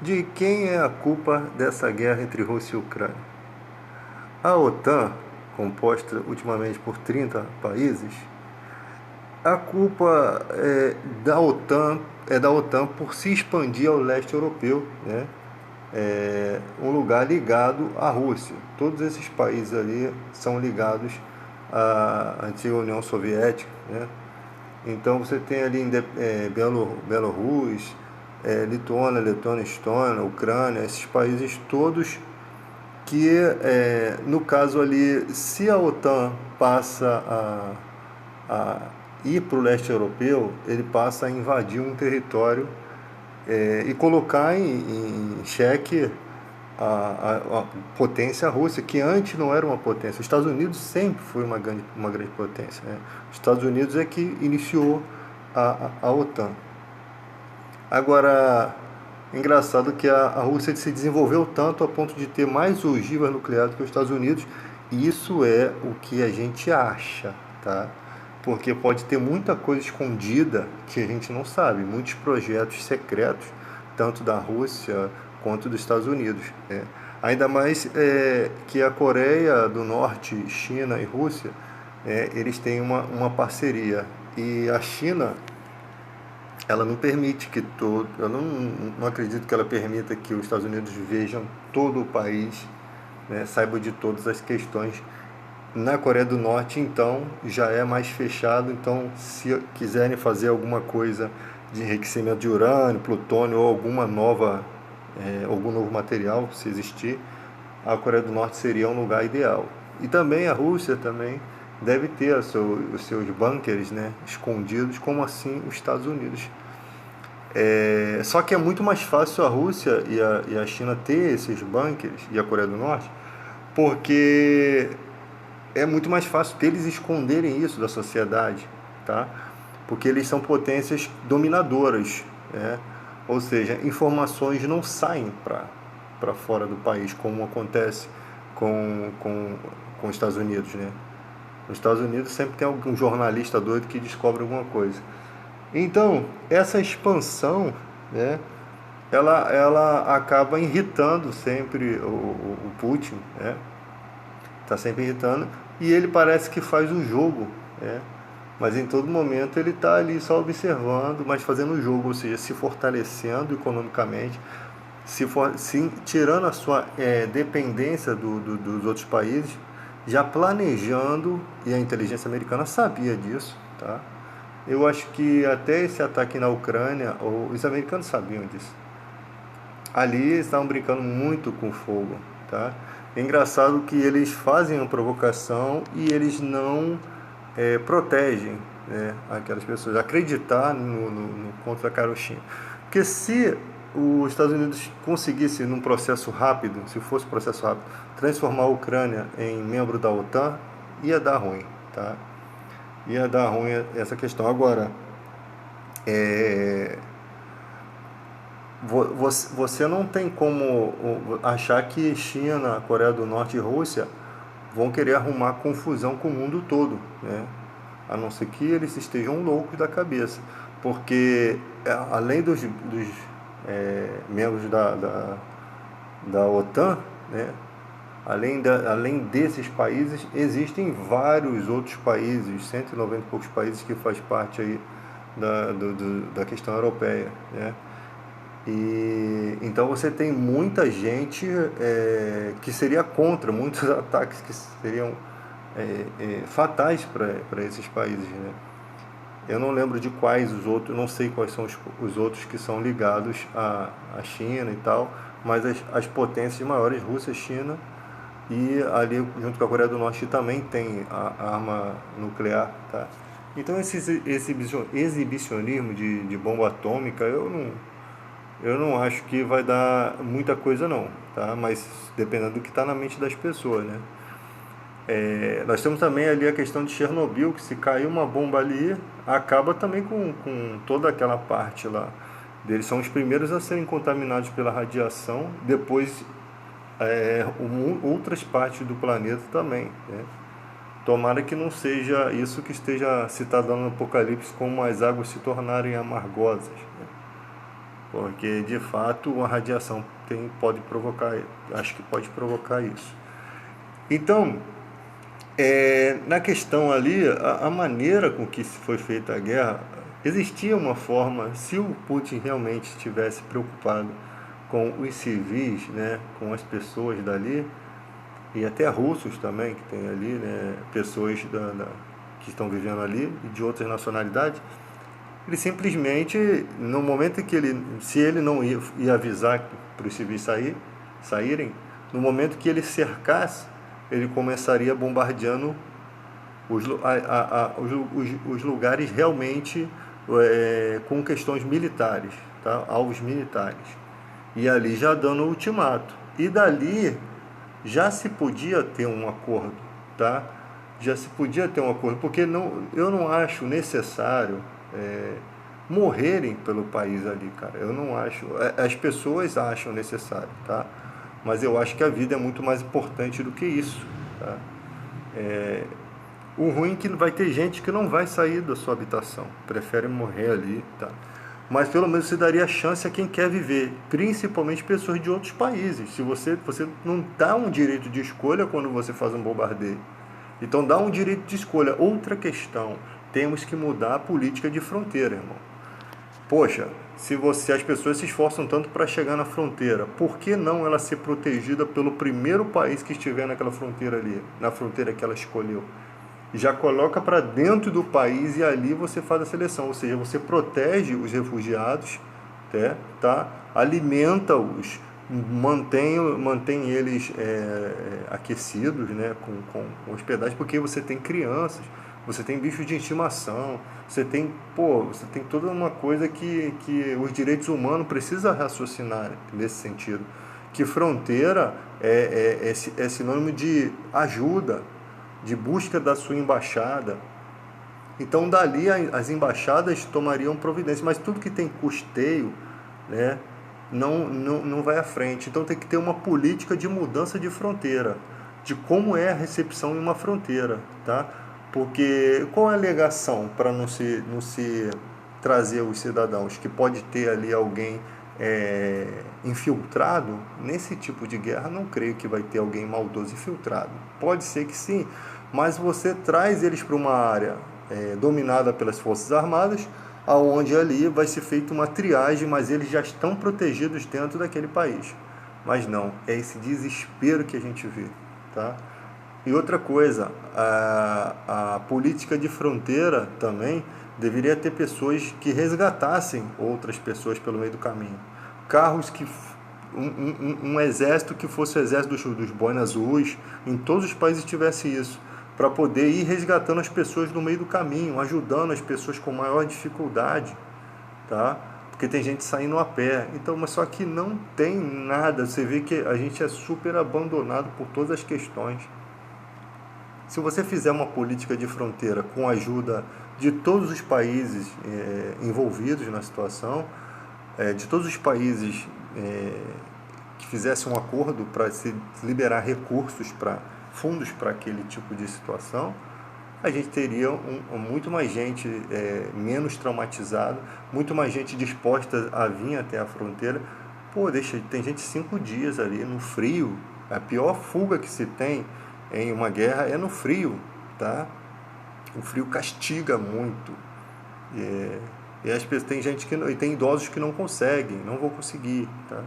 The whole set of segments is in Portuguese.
De quem é a culpa dessa guerra entre Rússia e Ucrânia? A OTAN, composta ultimamente por 30 países, a culpa é da OTAN por se expandir ao leste europeu, né? Um lugar ligado à Rússia. Todos esses países ali são ligados à antiga União Soviética, né? Então você tem ali Bielorrússia, Letônia, Estônia, Ucrânia, esses países todos que, no caso ali, se a OTAN passa a ir para o leste europeu, ele passa a invadir um território e colocar em xeque a potência russa, que antes não era uma potência. Os Estados Unidos sempre foi uma grande potência, né? Os Estados Unidos é que iniciou a OTAN. Agora, engraçado que a Rússia se desenvolveu tanto a ponto de ter mais ogivas nucleares que os Estados Unidos, e isso é o que a gente acha, tá? Porque pode ter muita coisa escondida que a gente não sabe, muitos projetos secretos, tanto da Rússia quanto dos Estados Unidos, né? Ainda mais que a Coreia do Norte, China e Rússia, eles têm uma parceria. E a China, ela não permite que todo. Eu não acredito que ela permita que os Estados Unidos vejam todo o país, né, saibam de todas as questões. Na Coreia do Norte, então, já é mais fechado. Então, se quiserem fazer alguma coisa de enriquecimento de urânio, plutônio ou algum novo material, se existir, a Coreia do Norte seria um lugar ideal. E também a Rússia também deve ter os seus bunkers, né, escondidos, como assim os Estados Unidos. Só que é muito mais fácil a Rússia e a China ter esses bunkers, e a Coreia do Norte, porque é muito mais fácil deles esconderem isso da sociedade, tá? Porque eles são potências dominadoras, né? Ou seja, informações não saem para fora do país, como acontece com os Estados Unidos, né? Nos Estados Unidos sempre tem algum jornalista doido que descobre alguma coisa. Então, essa expansão, né, ela acaba irritando sempre o Putin, né? Está sempre irritando, e ele parece que faz o jogo, né? Mas em todo momento ele está ali só observando, mas fazendo o jogo, ou seja, se fortalecendo economicamente, tirando a sua dependência dos outros países, já planejando, e a inteligência americana sabia disso, tá? Eu acho que até esse ataque na Ucrânia, os americanos sabiam disso. Ali eles estavam brincando muito com fogo, tá? É engraçado que eles fazem uma provocação e eles não protegem, né, aquelas pessoas. Acreditar no conto da carochinha. Porque se os Estados Unidos conseguisse, num processo rápido, se fosse um processo rápido, transformar a Ucrânia em membro da OTAN, ia dar ruim, tá? Ia dar ruim essa questão. Agora, é, você não tem como achar que China, Coreia do Norte e Rússia vão querer arrumar confusão com o mundo todo, né? A não ser que eles estejam loucos da cabeça, porque além dos membros da OTAN, né? Além desses países, existem vários outros países, 190 e poucos países que faz parte aí da questão europeia, né? E então você tem muita gente que seria contra, muitos ataques que seriam fatais para esses países, né? Eu não lembro de quais os outros, não sei quais são os outros que são ligados à China e tal, mas as potências maiores, Rússia, China, e ali junto com a Coreia do Norte também tem a arma nuclear, tá? Então esse exibicionismo de bomba atômica, eu não acho que vai dar muita coisa não, tá? Mas dependendo do que está na mente das pessoas, né? Nós temos também ali a questão de Chernobyl, que se cair uma bomba ali, acaba também com toda aquela parte lá. Eles são os primeiros a serem contaminados pela radiação, depois outras partes do planeta também, né? Tomara que não seja isso que esteja citado no Apocalipse, como as águas se tornarem amargosas, né? porque de fato a radiação pode provocar, acho que pode provocar isso. Então, na questão ali, a maneira com que foi feita a guerra, existia uma forma, se o Putin realmente estivesse preocupado com os civis, né, com as pessoas dali, e até russos também, que tem ali, né, pessoas que estão vivendo ali e de outras nacionalidades, ele simplesmente, no momento em que se ele não ia avisar para os civis saírem, no momento que ele cercasse, ele começaria bombardeando os lugares realmente com questões militares, tá? Alvos militares. E ali já dando o ultimato. E dali já se podia ter um acordo, tá? Já se podia ter um acordo, porque eu não acho necessário morrerem pelo país ali, cara. Eu não acho. As pessoas acham necessário, tá? Mas eu acho que a vida é muito mais importante do que isso, tá? O ruim é que vai ter gente que não vai sair da sua habitação, prefere morrer ali, tá? Mas pelo menos você daria chance a quem quer viver, principalmente pessoas de outros países. Se você não dá um direito de escolha quando você faz um bombardeio. Então dá um direito de escolha. Outra questão, temos que mudar a política de fronteira, irmão. Poxa, se as pessoas se esforçam tanto para chegar na fronteira, por que não ela ser protegida pelo primeiro país que estiver naquela fronteira ali, na fronteira que ela escolheu? Já coloca para dentro do país e ali você faz a seleção, ou seja, você protege os refugiados, tá? Alimenta-os, mantém eles aquecidos, né? com hospedagem, porque você tem crianças, você tem bichos de estimação, você tem toda uma coisa que os direitos humanos precisam raciocinar nesse sentido, que fronteira é sinônimo de ajuda, de busca da sua embaixada. Então dali as embaixadas tomariam providência, mas tudo que tem custeio, né, não vai à frente. Então tem que ter uma política de mudança de fronteira, de como é a recepção em uma fronteira, tá? Porque qual é a alegação para não se trazer os cidadãos? Que pode ter ali alguém infiltrado. Nesse tipo de guerra não creio que vai ter alguém maldoso infiltrado. Pode ser que sim, mas você traz eles para uma área dominada pelas Forças Armadas, aonde ali vai ser feita uma triagem, mas eles já estão protegidos dentro daquele país. Mas não, é esse desespero que a gente vê, tá? E outra coisa, a política de fronteira também deveria ter pessoas que resgatassem outras pessoas pelo meio do caminho. Carros que um exército que fosse o exército dos boinas azuis, em todos os países tivesse isso, para poder ir resgatando as pessoas no meio do caminho, ajudando as pessoas com maior dificuldade, tá? Porque tem gente saindo a pé. Então, mas só que não tem nada. Você vê que a gente é super abandonado por todas as questões. Se você fizer uma política de fronteira com a ajuda de todos os países envolvidos na situação, de todos os países que fizessem um acordo para se liberar recursos, fundos para aquele tipo de situação, a gente teria muito mais gente menos traumatizada, muito mais gente disposta a vir até a fronteira. Tem gente 5 dias ali no frio. A pior fuga que se tem em uma guerra é no frio, tá? O frio castiga muito. E as pessoas, tem idosos que não conseguem, não vão conseguir, tá?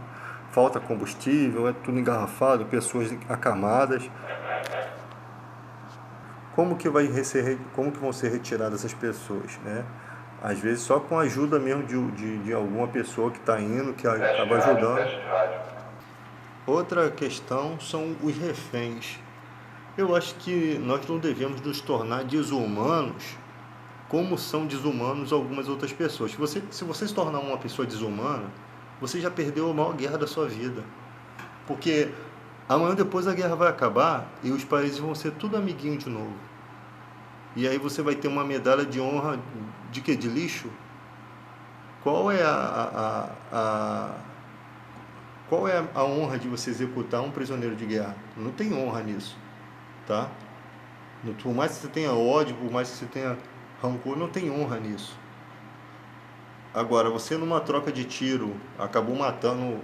Falta combustível, é tudo engarrafado, pessoas acamadas. Como que vão ser retiradas essas pessoas, né? Às vezes só com a ajuda mesmo de alguma pessoa que está indo, que acaba ajudando. Outra questão são os reféns. Eu acho que nós não devemos nos tornar desumanos como são desumanos algumas outras pessoas. Se você se tornar uma pessoa desumana, você já perdeu a maior guerra da sua vida. Porque amanhã depois a guerra vai acabar e os países vão ser tudo amiguinho de novo. E aí você vai ter uma medalha de honra de quê? De lixo? Qual é qual é a honra de você executar um prisioneiro de guerra? Não tem honra nisso, tá? Por mais que você tenha ódio, por mais que você tenha rancor, não tem honra nisso. Agora, você numa troca de tiro acabou matando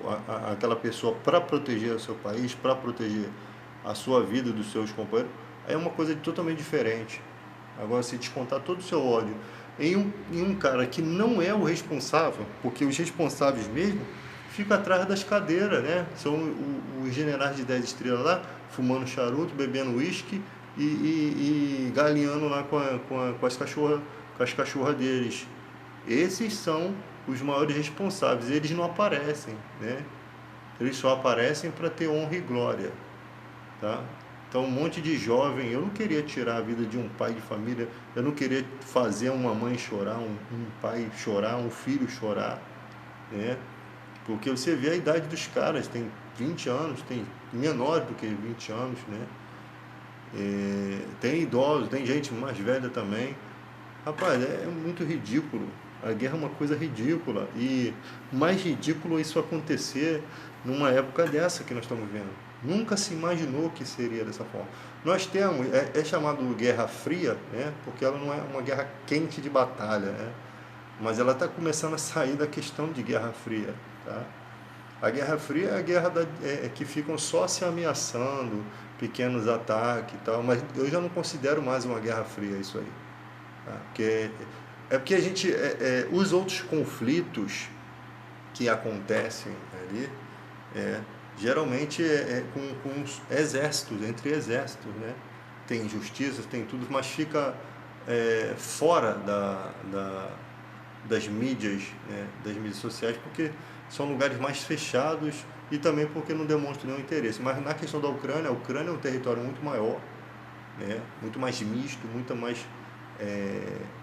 aquela pessoa para proteger o seu país, para proteger a sua vida e dos seus companheiros, aí é uma coisa totalmente diferente. Agora, se descontar todo o seu ódio em um cara que não é o responsável, porque os responsáveis mesmo ficam atrás das cadeiras, né? São os generais de 10 estrelas lá, fumando charuto, bebendo uísque e galinhando lá com as cachorras deles. Esses são os maiores responsáveis, eles não aparecem, né? Eles só aparecem para ter honra e glória, tá? Então, um monte de jovem, eu não queria tirar a vida de um pai de família, eu não queria fazer uma mãe chorar, um pai chorar, um filho chorar, né? Porque você vê a idade dos caras, tem 20 anos, tem menor do que 20 anos, né? Tem idosos, tem gente mais velha também. Rapaz, é muito ridículo. A guerra é uma coisa ridícula. E mais ridículo isso acontecer numa época dessa que nós estamos vendo. Nunca se imaginou que seria dessa forma. Nós temos, é chamado Guerra Fria, né? Porque ela não é uma guerra quente de batalha, né? Mas ela está começando a sair da questão de Guerra Fria, tá? A Guerra Fria é a guerra que ficam só se ameaçando, pequenos ataques e tal, mas eu já não considero mais uma Guerra Fria isso aí. Tá? Porque a gente, os outros conflitos que acontecem ali, geralmente com os exércitos, entre exércitos, né? Tem injustiças, tem tudo, mas fica fora das mídias, né? Das mídias sociais, porque são lugares mais fechados e também porque não demonstram nenhum interesse. Mas na questão da Ucrânia, a Ucrânia é um território muito maior, né? Muito mais misto, muita mais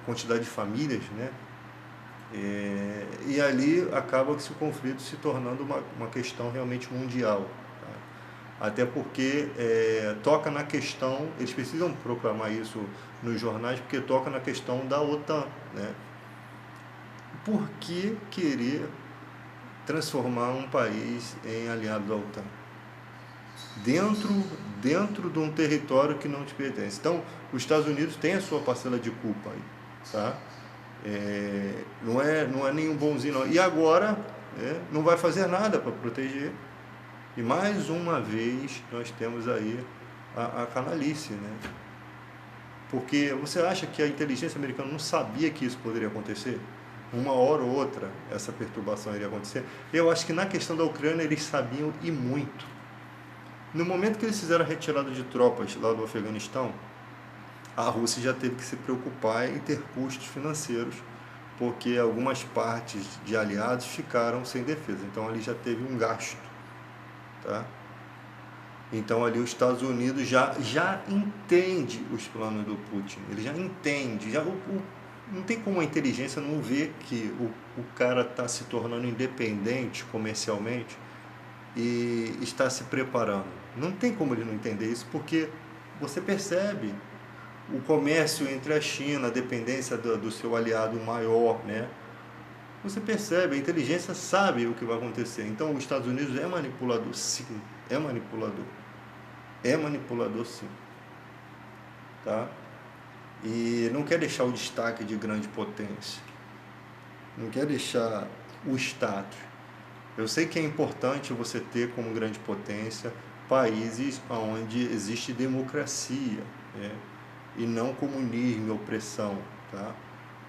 quantidade de famílias, né? E ali acaba que o conflito se tornando uma questão realmente mundial, tá? Até porque toca na questão, eles precisam proclamar isso nos jornais, porque toca na questão da OTAN, né? Por que querer transformar um país em aliado da OTAN? Dentro de um território que não te pertence. Então, os Estados Unidos têm a sua parcela de culpa aí, tá? Não é nenhum bonzinho não. E agora não vai fazer nada para proteger. E mais uma vez nós temos aí a canalice, né? Porque você acha que a inteligência americana não sabia que isso poderia acontecer? Uma hora ou outra essa perturbação iria acontecer. Eu acho que na questão da Ucrânia eles sabiam e muito. No momento que eles fizeram a retirada de tropas lá do Afeganistão, a Rússia já teve que se preocupar em ter custos financeiros, porque algumas partes de aliados ficaram sem defesa. Então ali já teve um gasto, tá? Então ali os Estados Unidos já entende os planos do Putin, ele já entende, não tem como a inteligência não ver que o cara está se tornando independente comercialmente e está se preparando. Não tem como ele não entender isso, porque você percebe o comércio entre a China, a dependência do seu aliado maior, né? Você percebe, a inteligência sabe o que vai acontecer. Então, os Estados Unidos é manipulador, sim. É manipulador. É manipulador, sim. Tá? E não quer deixar o destaque de grande potência. Não quer deixar o status. Eu sei que é importante você ter como grande potência países onde existe democracia, né? E não comunismo e opressão, tá?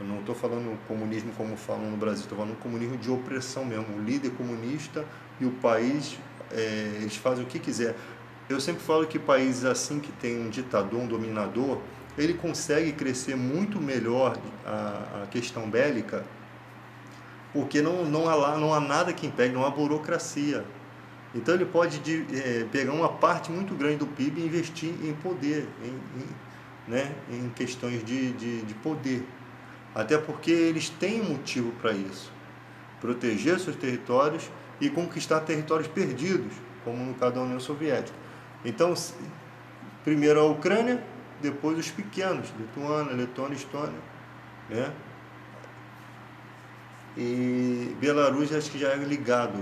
Eu não estou falando comunismo como falam no Brasil, estou falando comunismo de opressão mesmo. O líder comunista e o país, eles fazem o que quiser. Eu sempre falo que países assim que tem um ditador, um dominador, ele consegue crescer muito melhor a questão bélica, porque não há nada que impede, não há burocracia. Então ele pode pegar uma parte muito grande do PIB e investir em poder, né, em questões de poder. Até porque eles têm motivo para isso. Proteger seus territórios e conquistar territórios perdidos, como no caso da União Soviética. Então, primeiro a Ucrânia, depois os pequenos, Lituânia, Letônia, Estônia, né? E Belarus acho que já é ligado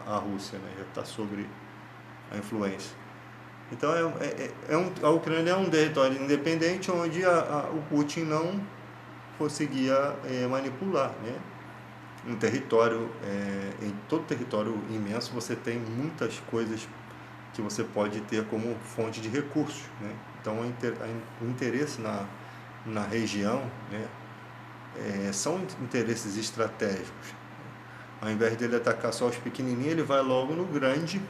à Rússia, né? Já está sobre a influência. Então a Ucrânia é um território independente onde o Putin conseguia manipular, né? Um território, em todo território imenso, você tem muitas coisas que você pode ter como fonte de recursos, né? Então, o interesse na região, né, são interesses estratégicos. Ao invés dele atacar só os pequenininhos, ele vai logo no grande,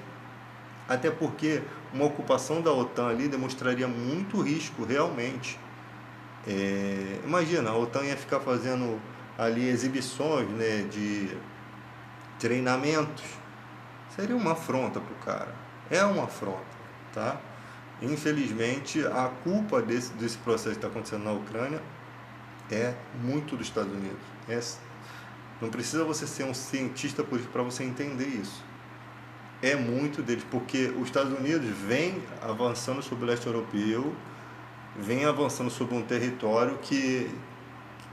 até porque uma ocupação da OTAN ali demonstraria muito risco realmente. Imagina, a OTAN ia ficar fazendo ali exibições, né, de treinamentos. Seria uma afronta para o cara. É uma afronta, tá? Infelizmente, a culpa desse processo que está acontecendo na Ucrânia é muito dos Estados Unidos. Não precisa você ser um cientista político para você entender isso. É muito deles, porque os Estados Unidos vem avançando sobre o leste europeu, vem avançando sobre um território que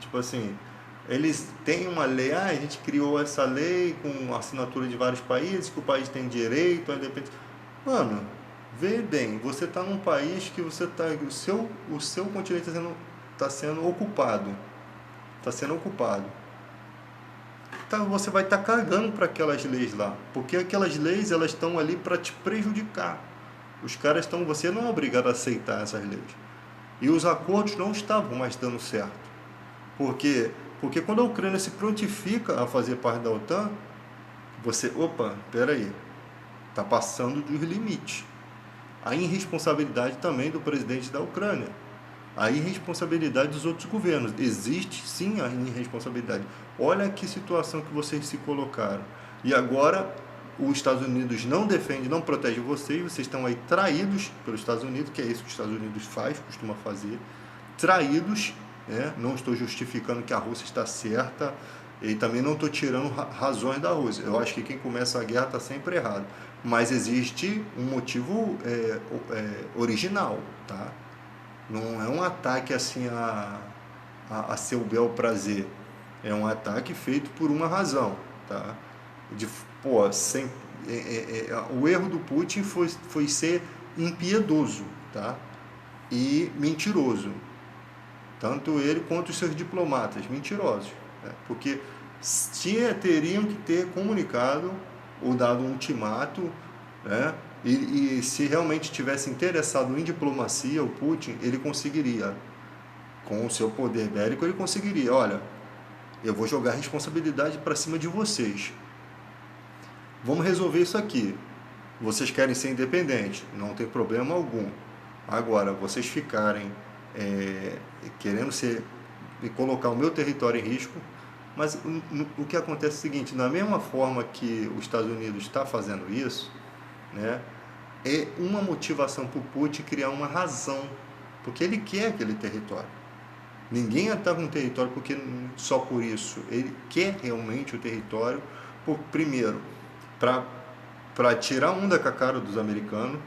tipo assim, eles têm uma lei, a gente criou essa lei com assinatura de vários países, que o país tem direito, independente. Mano, vê bem, você está num país que você tá, o seu continente está sendo ocupado. Está sendo ocupado. Então você vai estar cagando para aquelas leis lá, porque aquelas leis elas estão ali para te prejudicar. Os caras estão, você não é obrigado a aceitar essas leis. E os acordos não estavam mais dando certo. Porque quando a Ucrânia se prontifica a fazer parte da OTAN, você, peraí, está passando dos limites. A irresponsabilidade também do presidente da Ucrânia. A irresponsabilidade dos outros governos. Existe sim a irresponsabilidade. Olha que situação que vocês se colocaram. E agora os Estados Unidos não defende, não protege vocês estão aí traídos pelos Estados Unidos, que é isso que os Estados Unidos costuma fazer. Traídos, né? Não estou justificando que a Rússia está certa e também não estou tirando razões da Rússia. Eu acho que quem começa a guerra está sempre errado. Mas existe um motivo original, tá? Não é um ataque assim a seu bel prazer. É um ataque feito por uma razão, tá? O erro do Putin foi ser impiedoso, tá? E mentiroso. Tanto ele quanto os seus diplomatas, mentirosos. Né? Porque teriam que ter comunicado ou dado um ultimato, né? E se realmente tivesse interessado em diplomacia, o Putin, ele conseguiria, com o seu poder bélico, ele conseguiria, olha, eu vou jogar a responsabilidade para cima de vocês. Vamos resolver isso aqui. Vocês querem ser independentes, não tem problema algum. Agora, vocês ficarem querendo colocar o meu território em risco, mas o que acontece é o seguinte, da mesma forma que os Estados Unidos está fazendo isso, né, é uma motivação para o Putin criar uma razão, porque ele quer aquele território. Ninguém ataca um território porque só por isso. Ele quer realmente o território, primeiro, para tirar onda com a cara dos americanos,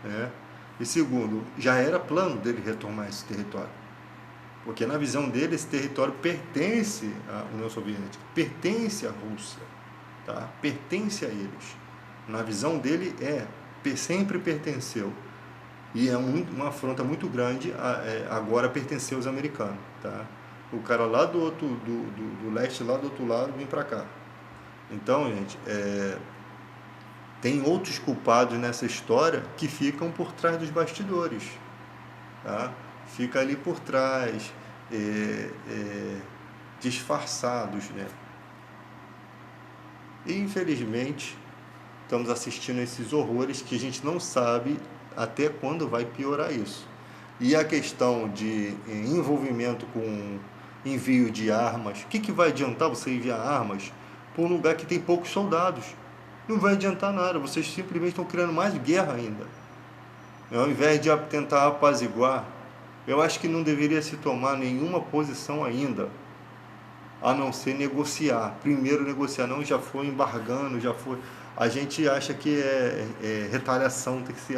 né? E segundo, já era plano dele retomar esse território. Porque na visão dele, esse território pertence à União Soviética, pertence à Rússia, tá? Pertence a eles. Na visão dele, sempre pertenceu. E é uma afronta muito grande agora pertencer aos americanos, tá? O cara lá do leste, lá do outro lado, vem para cá. Então, gente, tem outros culpados nessa história que ficam por trás dos bastidores, tá? Fica ali por trás, disfarçados, né? E, infelizmente, estamos assistindo esses horrores que a gente não sabe até quando vai piorar isso. E a questão de envolvimento com envio de armas, o que vai adiantar você enviar armas para um lugar que tem poucos soldados? Não vai adiantar nada, vocês simplesmente estão criando mais guerra ainda. Ao invés de tentar apaziguar, eu acho que não deveria se tomar nenhuma posição ainda, a não ser negociar. Primeiro negociar, não já foi embargando, já foi. A gente acha que retaliação, tem que ser